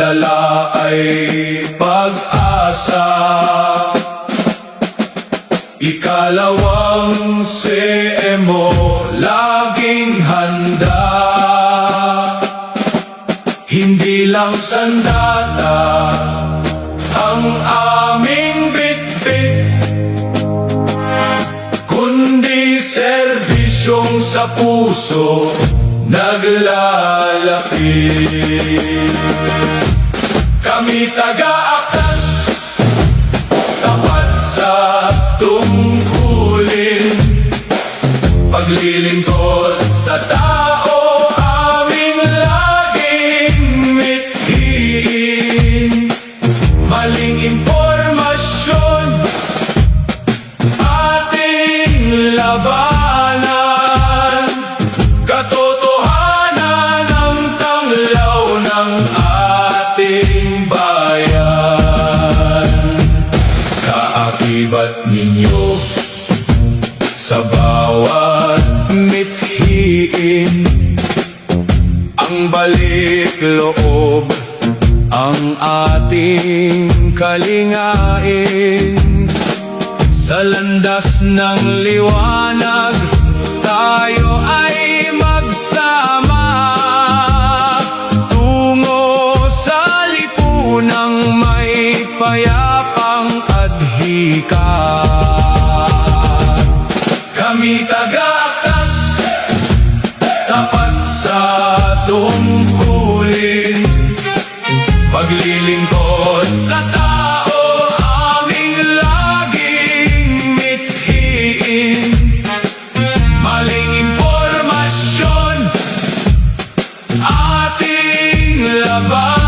dala ay pag-asa. Ikalawang CMO, laging handa. Hindi lang sandata ang aming bitbit, kundi serbisyong sa puso naglalaki. Kami taga-akas, tapat sa tungkulin, paglilingkod sa tao aming laging mithiin. Maling impormasyon ating labanan, katotohanan ang tanglaw ng ating bayan. Kaakibat ninyo sa bawat mithiin, ang balik loob ang ating kalingain. Sa landas ng liwanag tayo ay magsama, tungo sa lipunang may payapang adhika. Kami taga-akas, tapat sa tungkulin, paglilingkod sa tao aming laging mithiin. Maling impormasyon ating laban,